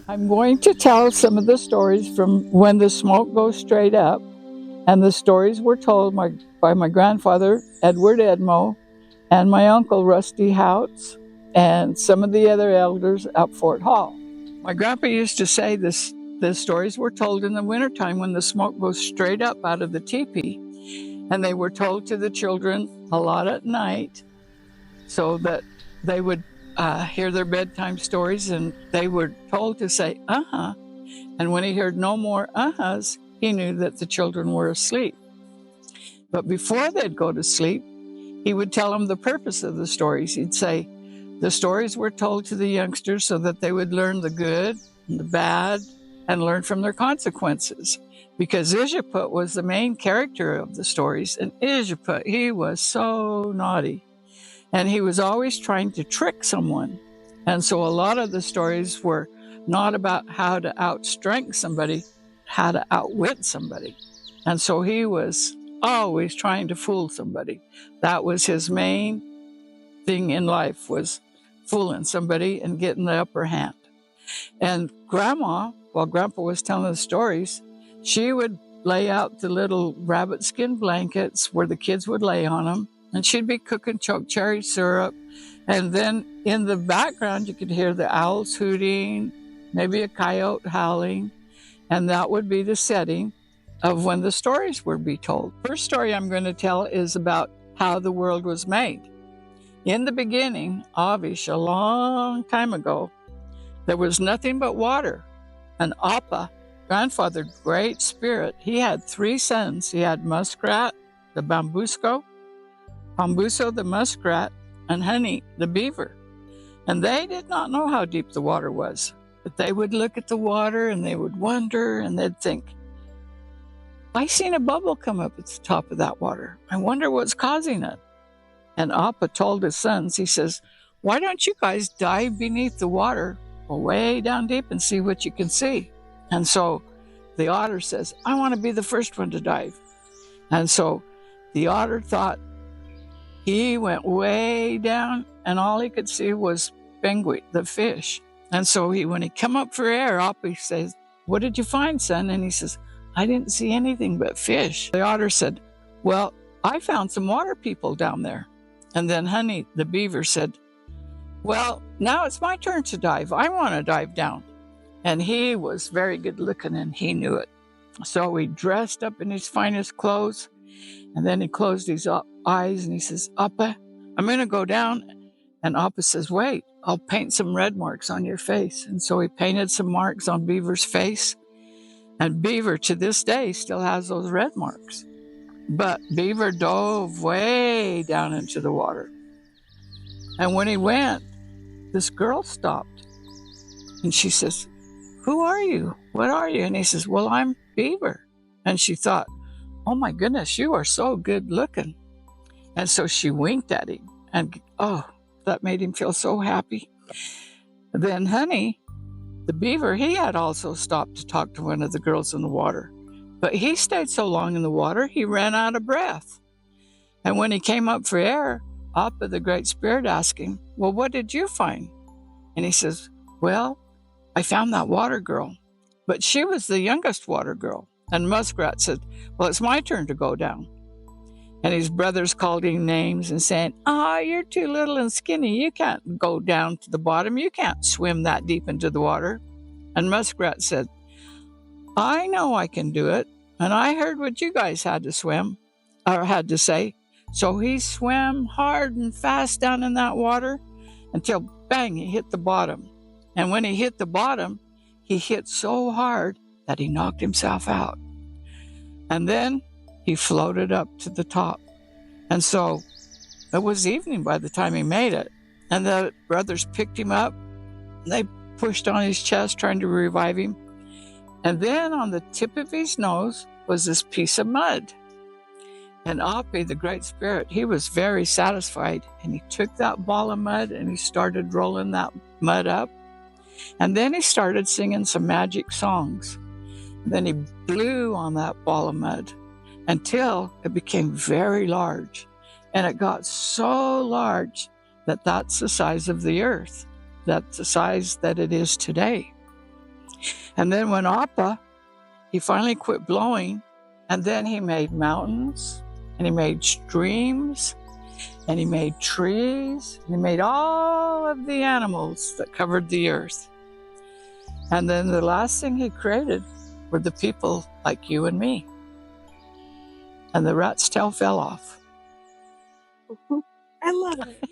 I'm going to tell some of the stories from When the Smoke Goes Straight Up, and the stories were told by my grandfather, Edward Edmo, and my uncle, Rusty Houts, and some of the other elders at Fort Hall. My grandpa used to say the stories were told in the wintertime when the smoke goes straight up out of the teepee, and they were told to the children a lot at night so that they would hear their bedtime stories, and they were told to say, uh-huh. And when he heard no more uh-huhs, he knew that the children were asleep. But before they'd go to sleep, he would tell them the purpose of the stories. He'd say, the stories were told to the youngsters so that they would learn the good and the bad and learn from their consequences. Because Ijaput was the main character of the stories, and Ijaput, he was so naughty. And he was always trying to trick someone. And so a lot of the stories were not about how to outstrength somebody, how to outwit somebody. And so he was always trying to fool somebody. That was his main thing in life, was fooling somebody and getting the upper hand. And Grandma, while Grandpa was telling the stories, she would lay out the little rabbit skin blankets where the kids would lay on them, and she'd be cooking chokecherry syrup. And then in the background, you could hear the owls hooting, maybe a coyote howling, and that would be the setting of when the stories would be told. First story I'm going to tell is about how the world was made. In the beginning, Avish, a long time ago, there was nothing but water. And Appa, grandfather, great spirit, he had 3 sons. He had Muskrat, the Bambusko, Pambuso, the muskrat, and Honey, the beaver. And they did not know how deep the water was, but they would look at the water and they would wonder, and they'd think, I seen a bubble come up at the top of that water. I wonder what's causing it. And Appa told his sons, he says, why don't you guys dive beneath the water, go way down deep and see what you can see? And so the otter says, I want to be the first one to dive. And so the otter thought, he went way down, and all he could see was penguin, the fish. And so when he come up for air, Appa says, what did you find, son? And he says, I didn't see anything but fish. The otter said, well, I found some water people down there. And then Honey, the beaver, said, well, now it's my turn to dive. I want to dive down. And he was very good looking, and he knew it. So he dressed up in his finest clothes, and then he closed his eyes and he says, Appa, I'm going to go down. And Appa says, wait, I'll paint some red marks on your face. And so he painted some marks on Beaver's face. And Beaver, to this day, still has those red marks. But Beaver dove way down into the water. And when he went, this girl stopped. And she says, who are you? What are you? And he says, well, I'm Beaver. And she thought, oh my goodness, you are so good looking. And so she winked at him, and that made him feel so happy. Then Honey, the beaver, he had also stopped to talk to one of the girls in the water. But he stayed so long in the water, he ran out of breath. And when he came up for air, Appa, the great spirit, asked him, well, what did you find? And he says, well, I found that water girl, but she was the youngest water girl. And Muskrat said, well, it's my turn to go down. And his brothers called him names and saying, you're too little and skinny. You can't go down to the bottom. You can't swim that deep into the water. And Muskrat said, I know I can do it. And I heard what you guys had to swim, or had to say. So he swam hard and fast down in that water until, bang, he hit the bottom. And when he hit the bottom, he hit so hard that he knocked himself out. And then he floated up to the top. And so it was evening by the time he made it. And the brothers picked him up, and they pushed on his chest, trying to revive him. And then on the tip of his nose was this piece of mud. And Appa, the great spirit, he was very satisfied. And he took that ball of mud and he started rolling that mud up. And then he started singing some magic songs. And then he blew on that ball of mud until it became very large. And it got so large that that's the size of the earth. That's the size that it is today. And then when Appa, he finally quit blowing, and then he made mountains, and he made streams, and he made trees, and he made all of the animals that covered the earth. And then the last thing he created were the people like you and me. And the rat's tail fell off. I love it.